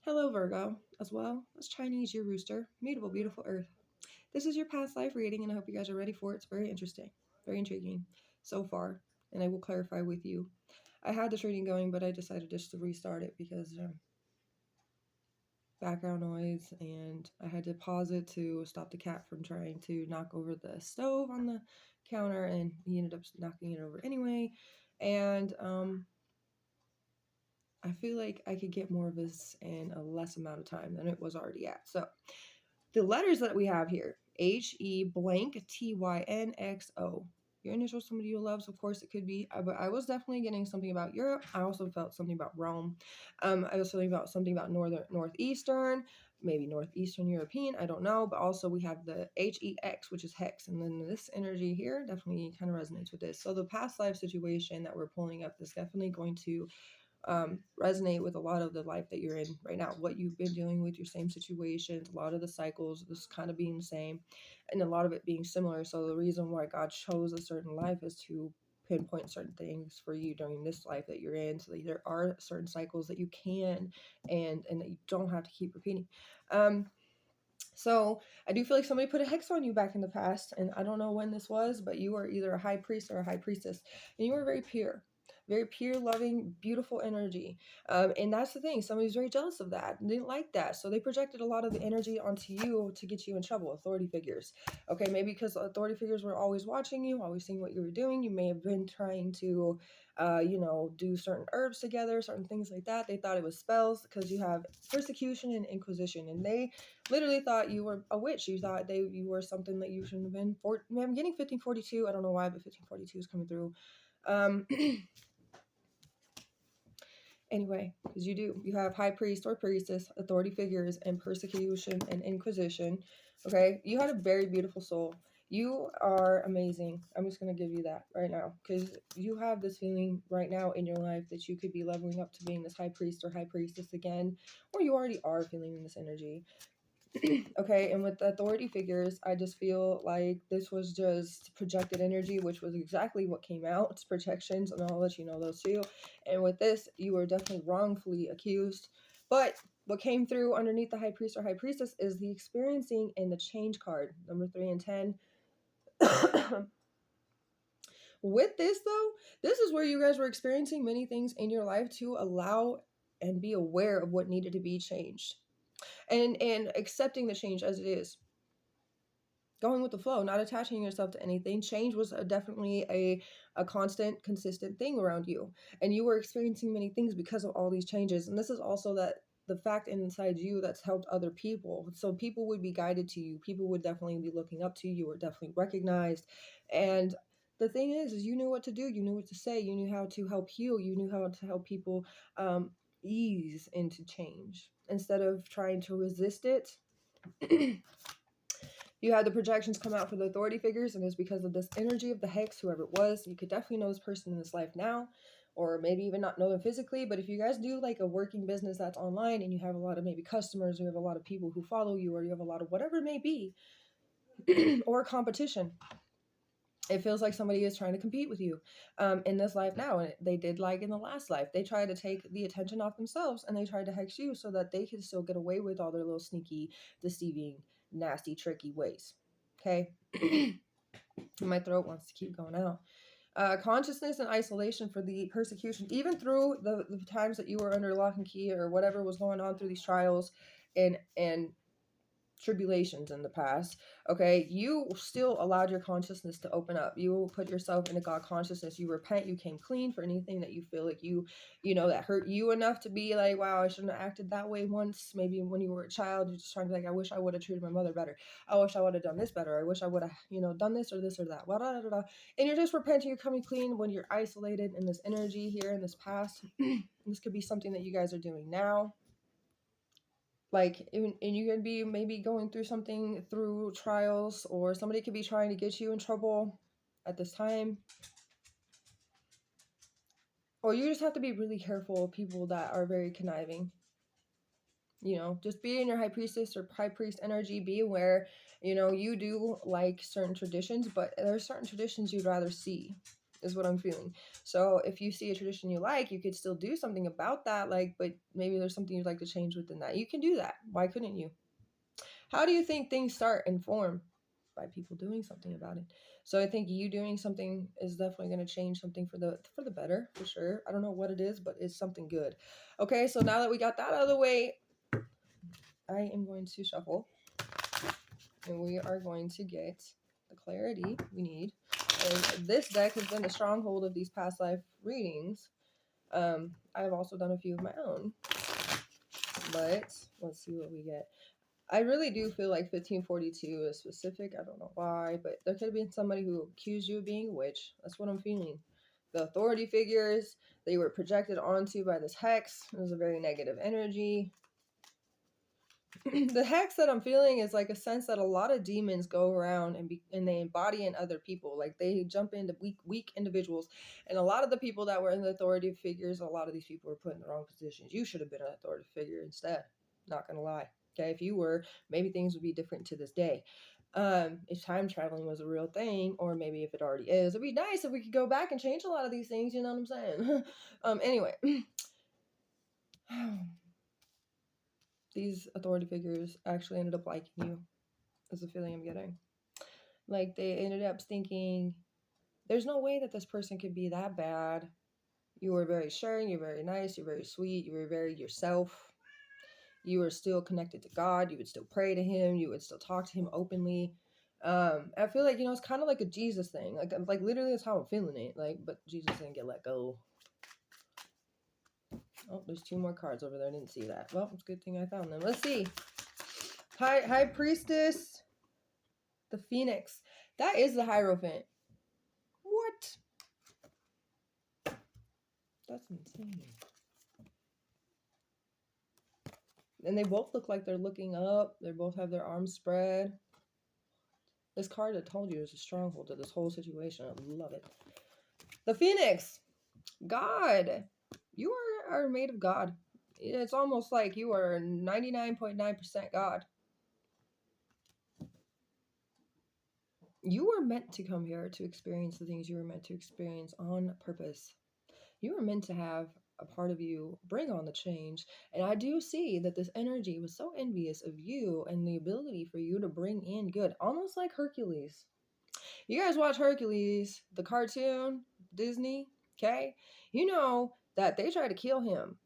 Hello, Virgo, as well as Chinese year rooster, mutable, beautiful earth. This is your past life reading, and I hope you guys are ready for it. It's very interesting, very intriguing so far, and I will clarify with you. I had this reading going, but I decided just to restart it because background noise, and I had to pause it to stop the cat from trying to knock over the stove on the counter, and he ended up knocking it over anyway. And I feel like I could get more of this in a less amount of time than it was already at. So the letters that we have here, H-E blank T-Y-N-X-O. Your initials, somebody you love, so of course it could be, but I was definitely getting something about Europe. I also felt something about Rome. I was feeling about something about northeastern, maybe northeastern European, I don't know, but also we have the H-E-X, which is hex, and then this energy here definitely kind of resonates with this. So the past life situation that we're pulling up is definitely going to resonate with a lot of the life that you're in right now, what you've been dealing with, your same situations, a lot of the cycles, this kind of being the same, and a lot of it being similar. So the reason why God chose a certain life is to pinpoint certain things for you during this life that you're in, so that there are certain cycles that you can and that you don't have to keep repeating. So I do feel like somebody put a hex on you back in the past, and I don't know when this was, but you were either a high priest or a high priestess, and you were very pure, loving, beautiful energy. And that's the thing. Somebody's very jealous of that. They didn't like that. So they projected a lot of the energy onto you to get you in trouble. Authority figures. Okay, maybe because authority figures were always watching you, always seeing what you were doing. You may have been trying to, do certain herbs together, certain things like that. They thought it was spells because you have persecution and inquisition. And they literally thought you were a witch. You thought you were something that you shouldn't have been. I'm getting 1542. I don't know why, but 1542 is coming through. Anyway, because you have high priest or priestess, authority figures, and persecution and inquisition. Okay, you had a very beautiful soul. You are amazing. I'm just going to give you that right now, because you have this feeling right now in your life that you could be leveling up to being this high priest or high priestess again, or you already are feeling this energy. Okay, and with the authority figures, I just feel like this was just projected energy, which was exactly what came out. It's projections, and I'll let you know those too. And with this, you were definitely wrongfully accused. But what came through underneath the high priest or high priestess is the experiencing and the change card, number 3 and 10. With this, though, this is where you guys were experiencing many things in your life to allow and be aware of what needed to be changed. And accepting the change as it is, going with the flow, not attaching yourself to anything. Change was definitely a constant, consistent thing around you, and you were experiencing many things because of all these changes. And this is also that the fact inside you that's helped other people, so people would be guided to you, people would definitely be looking up to you, you were definitely recognized. And the thing is you knew what to do, you knew what to say, you knew how to help heal, you knew how to help people ease into change instead of trying to resist it. You had the projections come out for the authority figures, and it's because of this energy of the hex, whoever it was. You could definitely know this person in this life now, or maybe even not know them physically. But if you guys do like a working business that's online, and you have a lot of maybe customers, or you have a lot of people who follow you, or you have a lot of whatever it may be, or competition, it feels like somebody is trying to compete with you in this life now. And they did like in the last life. They tried to take the attention off themselves, and they tried to hex you so that they could still get away with all their little sneaky, deceiving, nasty, tricky ways. Okay? My throat wants to keep going out. Consciousness and isolation for the persecution, even through the times that you were under lock and key or whatever was going on through these trials and tribulations in the past. Okay, you still allowed your consciousness to open up. You put yourself into God consciousness. You repent. You came clean for anything that you feel like you know that hurt you enough to be like, wow, I shouldn't have acted that way once. Maybe when you were a child, you're just trying to be like, I wish I would have treated my mother better. I wish I would have done this better. I wish I would have done this or that. Blah, blah, blah, blah. And you're just repenting. You're coming clean when you're isolated in this energy here in this past. This could be something that you guys are doing now. Like, and you could be maybe going through something through trials, or somebody could be trying to get you in trouble at this time. Or you just have to be really careful of people that are very conniving. Just be in your high priestess or high priest energy. Be aware, you do like certain traditions, but there are certain traditions you'd rather see. is what I'm feeling. So if you see a tradition you like, you could still do something about that, like, but maybe there's something you'd like to change within that. You can do that. Why couldn't you? How do you think things start and form? By people doing something about it. So I think you doing something is definitely going to change something for the better, for sure. I don't know what it is, but it's something good. Okay, so now that we got that out of the way, I am going to shuffle, and we are going to get the clarity we need. And this deck has been the stronghold of these past life readings. I've also done a few of my own, but let's see what we get. I really do feel like 1542 is specific. I don't know why, but there could have been somebody who accused you of being a witch. That's what I'm feeling. The authority figures they were projected onto by this hex. It was a very negative energy. The hex that I'm feeling is like a sense that a lot of demons go around and they embody in other people. Like they jump into weak individuals. And a lot of the people that were in the authority figures, a lot of these people were put in the wrong positions. You should have been an authority figure instead. Not going to lie. Okay, if you were, maybe things would be different to this day. If time traveling was a real thing, or maybe if it already is, it'd be nice if we could go back and change a lot of these things, you know what I'm saying? Anyway. These authority figures actually ended up liking you, is the feeling I'm getting. Like they ended up thinking, there's no way that this person could be that bad. You were very sharing, you're very nice, you're very sweet, you were very yourself. You were still connected to God. You would still pray to him. You would still talk to him openly. I feel like, it's kind of like a Jesus thing. Like literally that's how I'm feeling it. Like, but Jesus didn't get let go. Oh, there's 2 more cards over there. I didn't see that. Well, it's a good thing I found them. Let's see. High Priestess. The Phoenix. That is the Hierophant. What? That's insane. And they both look like they're looking up. They both have their arms spread. This card, I told you, is a stronghold to this whole situation. I love it. The Phoenix. God. You are made of God. It's almost like you are 99.9% God. You were meant to come here to experience the things you were meant to experience on purpose. You were meant to have a part of you bring on the change. And I do see that this energy was so envious of you and the ability for you to bring in good, almost like Hercules. You guys watch Hercules, the cartoon, Disney, okay? You know that they tried to kill him.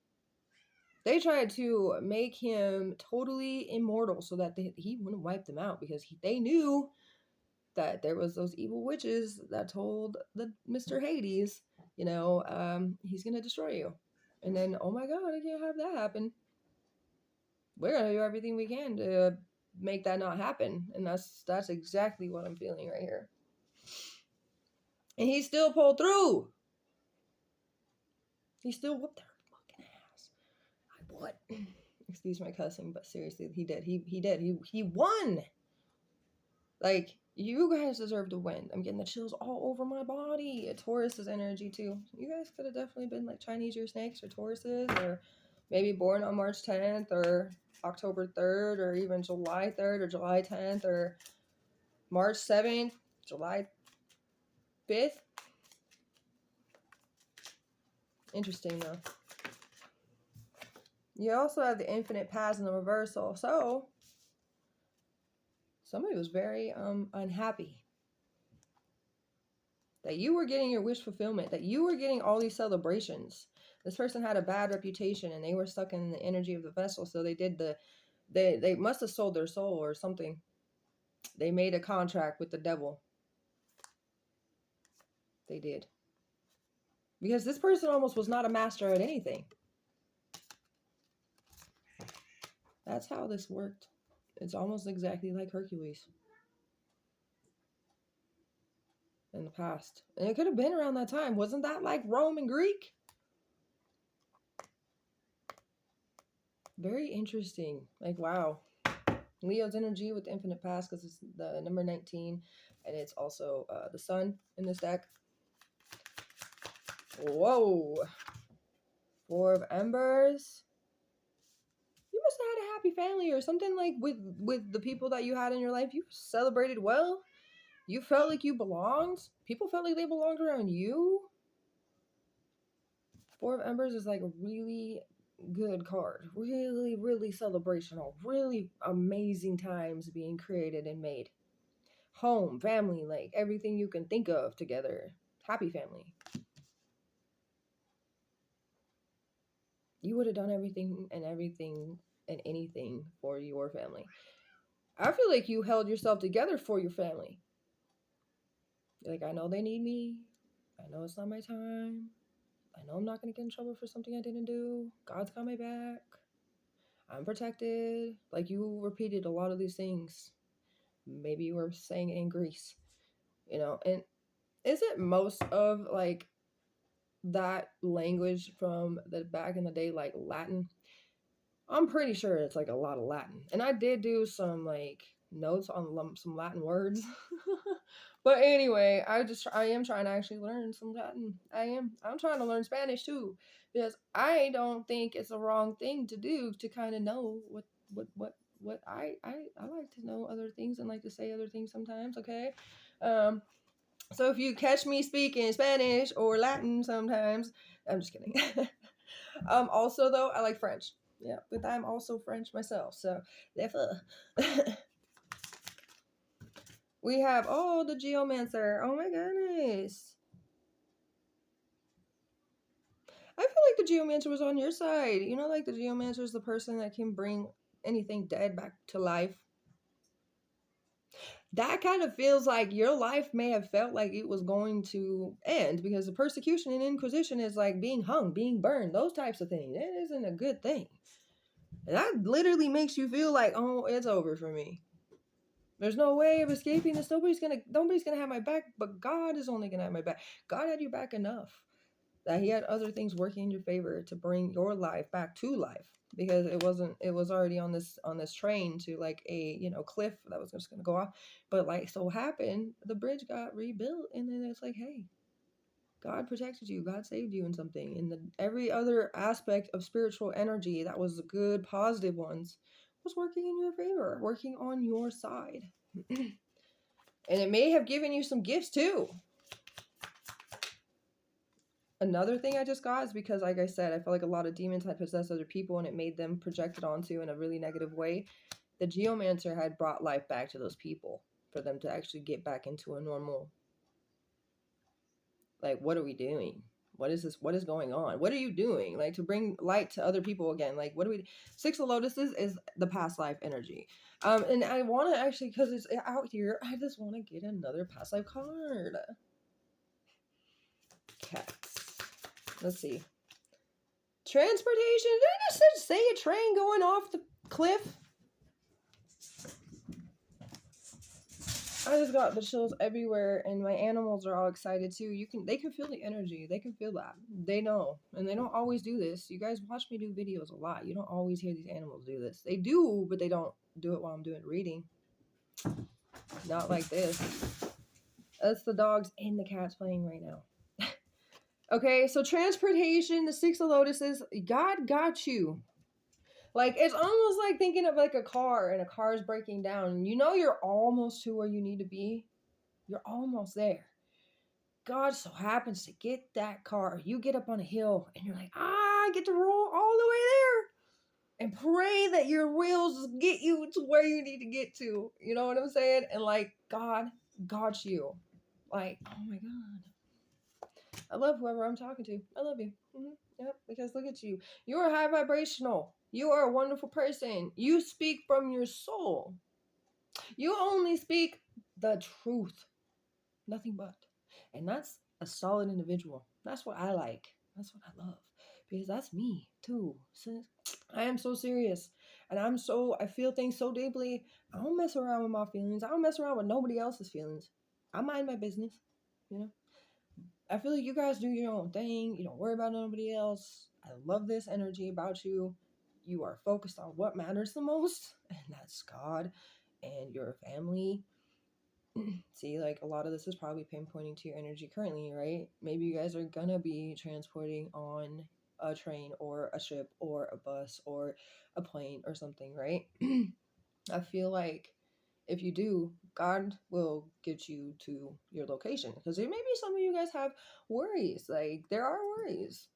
They tried to make him totally immortal so that he wouldn't wipe them out, because they knew that there was those evil witches that told the Mr. Hades, he's going to destroy you. And then, oh my God, I can't have that happen. We're going to do everything we can to make that not happen. And that's exactly what I'm feeling right here. And he still pulled through. He still whooped their fucking ass. What? Excuse my cussing, but seriously, he did. He did. He won. Like, you guys deserve to win. I'm getting the chills all over my body. A Taurus's energy too. You guys could have definitely been like Chinese ear snakes or Tauruses, or maybe born on March 10th or October 3rd, or even July 3rd or July 10th or March 7th, July 5th. Interesting though. You also have the infinite past in the reversal. So somebody was very unhappy that you were getting your wish fulfillment, that you were getting all these celebrations. This person had a bad reputation and they were stuck in the energy of the vessel. So they must have sold their soul or something. They made a contract with the devil. They did. Because this person almost was not a master at anything. That's how this worked. It's almost exactly like Hercules in the past. And it could have been around that time. Wasn't that like Rome and Greek? Very interesting. Like, wow. Leo's energy with the infinite past, because it's the number 19. And it's also the sun in this deck. Whoa. 4 of Embers. You must have had a happy family or something, like with the people that you had in your life. You celebrated well. You felt like you belonged. People felt like they belonged around you. Four of Embers is like a really good card. Really, really celebrational. Really amazing times being created and made. Home, family, like everything you can think of together. Happy family. You would have done everything and anything for your family. I feel like you held yourself together for your family. Like, I know they need me. I know it's not my time. I know I'm not going to get in trouble for something I didn't do. God's got my back. I'm protected. Like, you repeated a lot of these things. Maybe you were saying it in Greece, you know. And isn't most of like that language from the back in the day like Latin? I'm pretty sure it's like a lot of Latin. And I did do some like notes on some Latin words. But anyway, I am trying to actually learn some Latin. I'm trying to learn Spanish too, because I don't think it's a wrong thing to do to kind of know what I like to know other things and like to say other things sometimes, okay? So if you catch me speaking Spanish or Latin sometimes, I'm just kidding. Also though, I like French. Yeah, but I'm also French myself, so therefore. We have, the Geomancer. Oh my goodness. I feel like the Geomancer was on your side. You know, like the Geomancer is the person that can bring anything dead back to life. That kind of feels like your life may have felt like it was going to end, because the persecution and inquisition is like being hung, being burned, those types of things. It isn't a good thing. That literally makes you feel like, oh, it's over for me. There's no way of escaping this. Nobody's gonna have my back, but God is only gonna have my back. God had your back enough that He had other things working in your favor to bring your life back to life, because it was already on this train to like a cliff that was just gonna go off. But like so happened, the bridge got rebuilt, and then it's like, hey, God protected you, God saved you in something. And every other aspect of spiritual energy that was the good, positive ones was working in your favor, working on your side. And it may have given you some gifts too. Another thing I just got is because, like I said, I feel like a lot of demons had possessed other people and it made them projected onto in a really negative way. The Geomancer had brought life back to those people for them to actually get back into a normal, like, what are we doing? What is this? What is going on? What are you doing? Like, to bring light to other people again. Like, what do we... Six of Lotuses is the past life energy. And I want to actually, because it's out here, I just want to get another past life card. Cats. Let's see. Transportation. Did I just say a train going off the cliff? I just got the chills everywhere, and my animals are all excited too. They can feel the energy. They can feel that. They know, and they don't always do this. You guys watch me do videos a lot. You don't always hear these animals do this. They do, but they don't do it while I'm doing reading. Not like this. That's the dogs and the cats playing right now. Okay, so transportation, the Six of Lotuses, God got you. Like, it's almost like thinking of like a car, and a car is breaking down, and you know you're almost to where you need to be. You're almost there. God so happens to get that car. You get up on a hill, and you're like, I get to roll all the way there. And pray that your wheels get you to where you need to get to. You know what I'm saying? And like, God got you. Like, oh my God. I love whoever I'm talking to. I love you. Yep, because look at you. You are high vibrational. You are a wonderful person. You speak from your soul. You only speak the truth. Nothing but. And that's a solid individual. That's what I like. That's what I love. Because that's me too. So I am so serious. And I feel things so deeply. I don't mess around with my feelings. I don't mess around with nobody else's feelings. I mind my business. You know? I feel like you guys do your own thing. You don't worry about nobody else. I love this energy about you. You are focused on what matters the most, and that's God and your family. See, like, a lot of this is probably pinpointing to your energy currently, right? Maybe you guys are gonna be transporting on a train or a ship or a bus or a plane or something, right? I feel like if you do, God will get you to your location. Because there may be some of you guys have worries. Like, there are worries.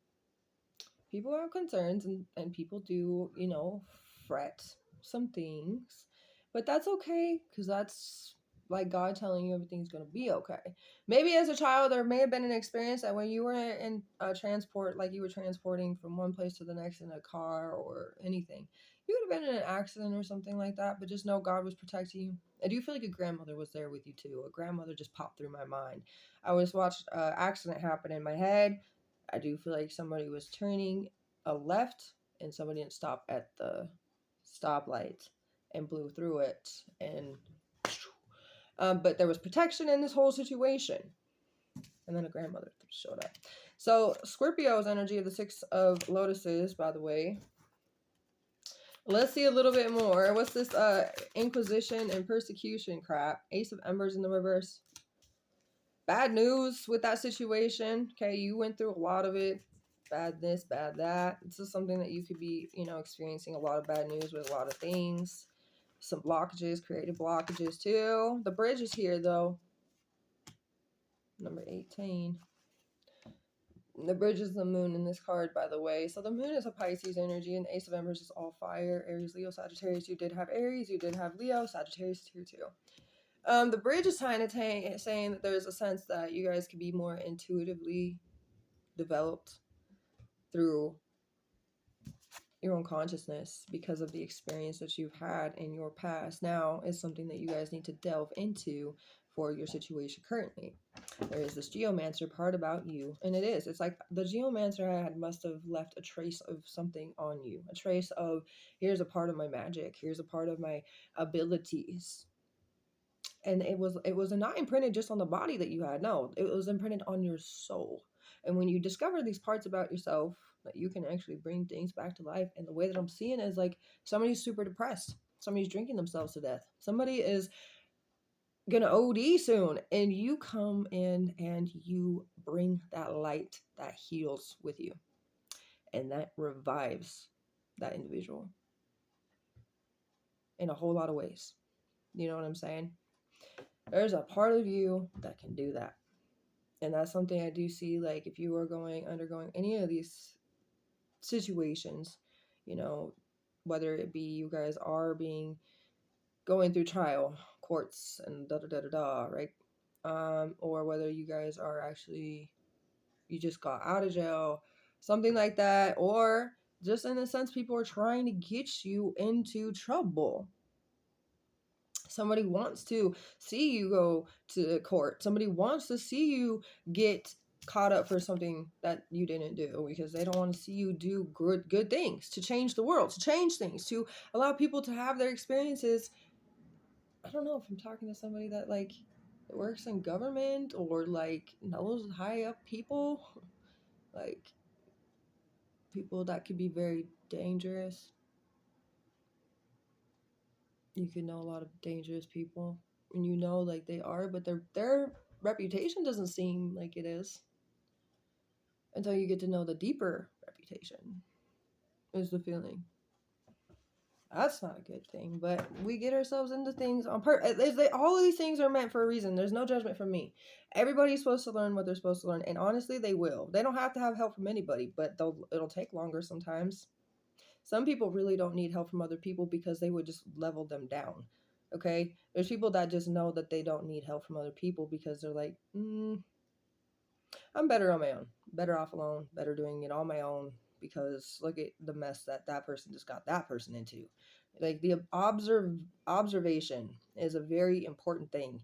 People have concerns, and people do, fret some things. But that's okay, because that's like God telling you everything's going to be okay. Maybe as a child, there may have been an experience that when you were in transport, like you were transporting from one place to the next in a car or anything, you could have been in an accident or something like that, but just know God was protecting you. I do feel like a grandmother was there with you too. A grandmother just popped through my mind. I was watched an accident happen in my head. I do feel like somebody was turning a left and somebody didn't stop at the stoplight and blew through it. And but there was protection in this whole situation. And then a grandmother showed up. So Scorpio's energy of the Six of Lotuses, by the way. Let's see a little bit more. What's this Inquisition and persecution crap? Ace of Embers in the reverse. Bad news with that situation. Okay, you went through a lot of it. Bad this, bad that. This is something that you could be, experiencing a lot of bad news with a lot of things. Some blockages, creative blockages too. The bridge is here though. Number 18. The bridge is the moon in this card, by the way. So the moon is a Pisces energy, and Ace of Embers is all fire. Aries, Leo, Sagittarius. You did have Aries, you did have Leo, Sagittarius here too. The bridge is kind of saying that there's a sense that you guys could be more intuitively developed through your own consciousness because of the experience that you've had in your past. Now is something that you guys need to delve into for your situation currently. There is this geomancer part about you, and it's like the geomancer must have left a trace of something on you, a trace of, here's a part of my magic, here's a part of my abilities. And it was not imprinted just on the body that you had. No, it was imprinted on your soul. And when you discover these parts about yourself, that you can actually bring things back to life. And the way that I'm seeing it is like somebody's super depressed, somebody's drinking themselves to death, somebody is gonna OD soon, and you come in and you bring that light that heals with you, and that revives that individual in a whole lot of ways. You know what I'm saying? There's a part of you that can do that. And that's something I do see, like if you are undergoing any of these situations, whether it be you guys are going through trial, courts, and right? Or whether you guys are actually, you just got out of jail, something like that, or just in a sense, people are trying to get you into trouble. Somebody wants to see you go to court. Somebody wants to see you get caught up for something that you didn't do, because they don't want to see you do good things to change the world, to change things, to allow people to have their experiences. I don't know if I'm talking to somebody that like works in government or like knows high up people, like people that could be very dangerous. You could know a lot of dangerous people, and like they are, but their reputation doesn't seem like it is until you get to know the deeper reputation, is the feeling. That's not a good thing, but we get ourselves into things on purpose. All of these things are meant for a reason. There's no judgment from me. Everybody's supposed to learn what they're supposed to learn, and honestly, they will. They don't have to have help from anybody, but it'll take longer sometimes. Some people really don't need help from other people because they would just level them down. Okay? There's people that just know that they don't need help from other people because they're like, I'm better on my own. Better off alone. Better doing it on my own, because look at the mess that person just got that person into. Like the observation is a very important thing.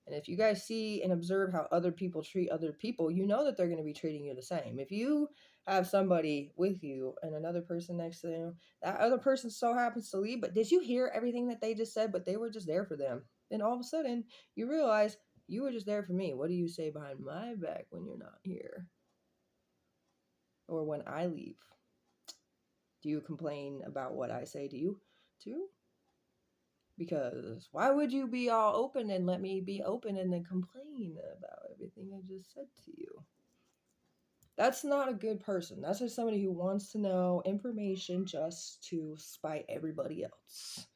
And if you guys see and observe how other people treat other people, you know that they're going to be treating you the same. If you have somebody with you and another person next to them, that other person so happens to leave, but did you hear everything that they just said? But they were just there for them. Then all of a sudden, you realize you were just there for me. What do you say behind my back when you're not here? Or when I leave? Do you complain about what I say to you too? Because why would you be all open and let me be open and then complain about everything I just said to you? That's not a good person. That's just somebody who wants to know information just to spite everybody else.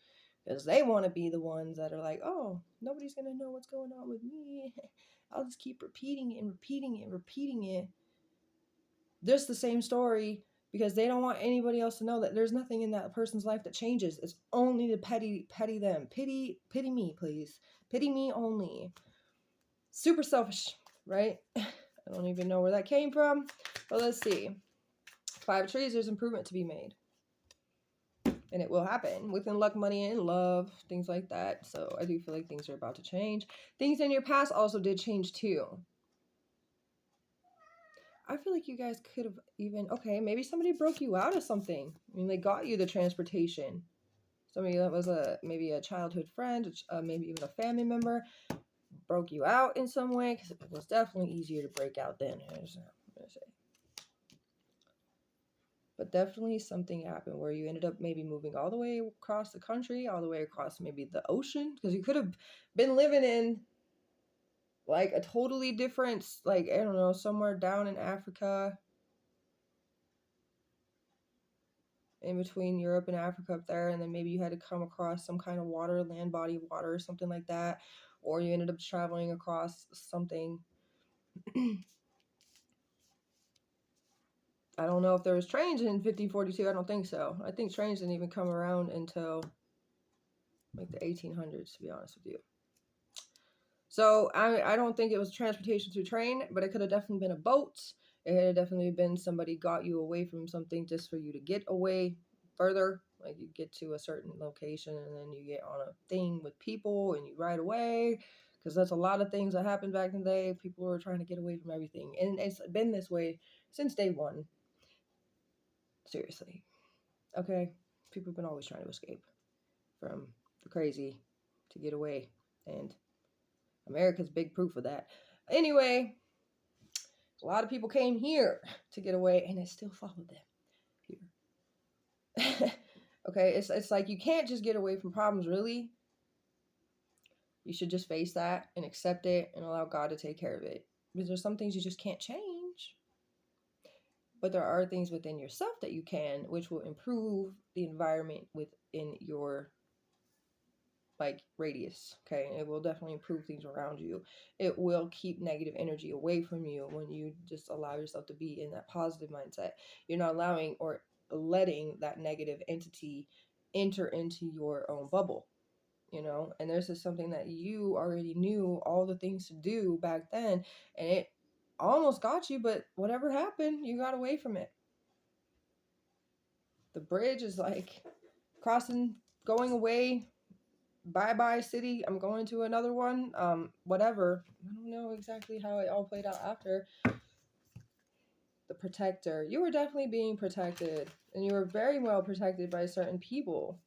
Because they want to be the ones that are like, oh, nobody's going to know what's going on with me. I'll just keep repeating it and repeating it and repeating it. Just the same story, because they don't want anybody else to know that there's nothing in that person's life that changes. It's only the petty them. Pity me, please. Pity me only. Super selfish, right? I don't even know where that came from. But let's see. 5 of trees, there's improvement to be made. And it will happen within luck, money, and love, things like that. So I do feel like things are about to change. Things in your past also did change too. I feel like you guys could have even, okay, maybe somebody broke you out of something. I mean, they got you the transportation. Somebody that was maybe a childhood friend, maybe even a family member, broke you out in some way, because it was definitely easier to break out then. But definitely something happened where you ended up maybe moving all the way across the country, all the way across maybe the ocean, because you could have been living in like a totally different, like, I don't know, somewhere down in Africa, in between Europe and Africa up there, and then maybe you had to come across some kind of water, land body of water or something like that, or you ended up traveling across something. I don't know if there was trains in 1542. I don't think so. I think trains didn't even come around until like the 1800s, to be honest with you. So I don't think it was transportation through train, but it could have definitely been a boat. It could have definitely been somebody got you away from something just for you to get away further. Like you get to a certain location and then you get on a thing with people and you ride away. Because that's a lot of things that happened back in the day. People were trying to get away from everything. And it's been this way since day one. Seriously. Okay? People have been always trying to escape from the crazy to get away. And America's big proof of that. Anyway, a lot of people came here to get away, and it still followed them here. Okay, it's like you can't just get away from problems, really. You should just face that and accept it and allow God to take care of it. Because there's some things you just can't change. But there are things within yourself that you can, which will improve the environment within your like radius. Okay, it will definitely improve things around you. It will keep negative energy away from you when you just allow yourself to be in that positive mindset. You're not allowing or letting that negative entity enter into your own bubble, you know. And this is something that you already knew all the things to do back then, and it almost got you, but whatever happened, you got away from it. The bridge is like crossing, going away. Bye city, I'm going to another one. Whatever. I don't know exactly how it all played out after. The protector. You were definitely being protected, and you were very well protected by certain people.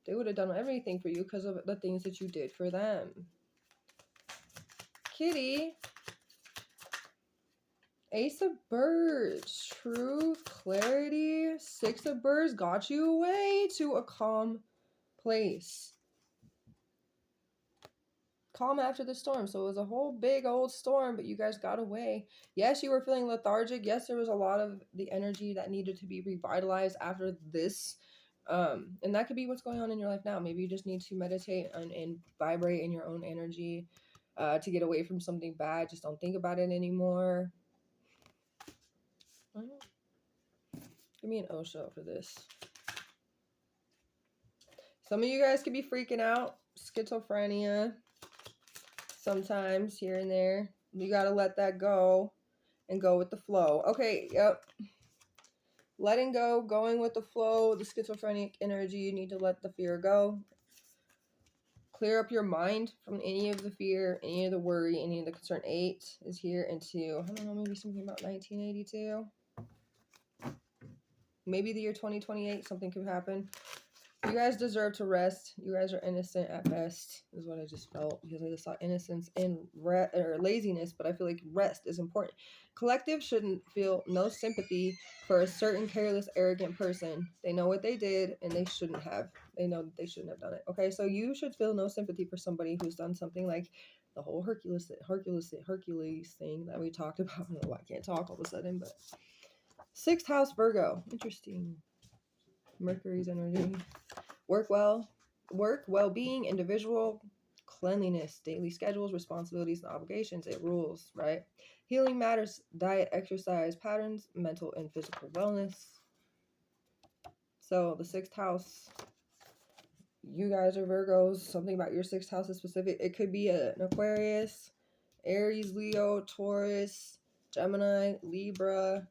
They would have done everything for you because of the things that you did for them. Kitty. Ace of Birds. Truth, clarity. 6 of Birds got you away to a calm place. Calm after the storm. So it was a whole big old storm, but you guys got away. Yes, you were feeling lethargic. Yes, there was a lot of the energy that needed to be revitalized after this. And that could be what's going on in your life now. Maybe you just need to meditate and vibrate in your own energy to get away from something bad. Just don't think about it anymore. Give me an Osho for this. Some of you guys could be freaking out. Schizophrenia. Sometimes here and there. You got to let that go and go with the flow. Okay, yep. Letting go, going with the flow, the schizophrenic energy. You need to let the fear go. Clear up your mind from any of the fear, any of the worry, any of the concern. 8 is here into, I don't know, maybe something about 1982. Maybe the year 2028, something could happen. You guys deserve to rest. You guys are innocent at best, is what I just felt, because I just saw innocence and or laziness, but I feel like rest is important. Collective shouldn't feel no sympathy for a certain careless, arrogant person. They know what they did, and they shouldn't have. They know that they shouldn't have done it. Okay, so you should feel no sympathy for somebody who's done something like the whole Hercules thing that we talked about. I don't know why I can't talk all of a sudden, but 6th house Virgo. Interesting. Mercury's energy. Work well, Work, well-being, individual cleanliness, daily schedules, responsibilities, and obligations. It rules, right? Healing matters, diet, exercise patterns, mental and physical wellness. So the sixth house, you guys are Virgos. Something about your sixth house is specific. It could be an Aquarius, Aries, Leo, Taurus, Gemini, Libra,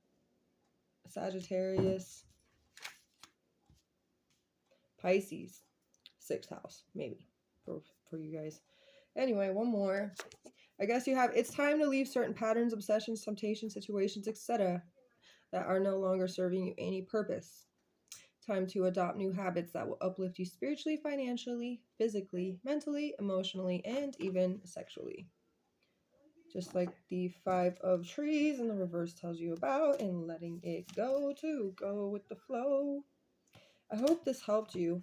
Sagittarius, Pisces, sixth house, maybe for you guys. Anyway, one more. I guess you have, it's time to leave certain patterns, obsessions, temptations, situations, etc. that are no longer serving you any purpose. Time to adopt new habits that will uplift you spiritually, financially, physically, mentally, emotionally, and even sexually. Just like the Five of Trees in the reverse tells you about, and letting it go to go with the flow. I hope this helped you.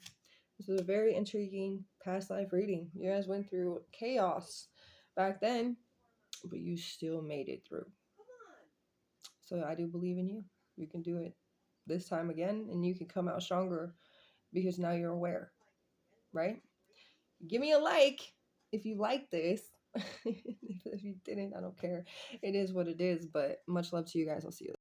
This was a very intriguing past life reading. You guys went through chaos back then, but you still made it through. So I do believe in you. You can do it this time again, and you can come out stronger because now you're aware, right? Give me a like if you like this. If you didn't, I don't care. It is what it is, but much love to you guys. I'll see you later.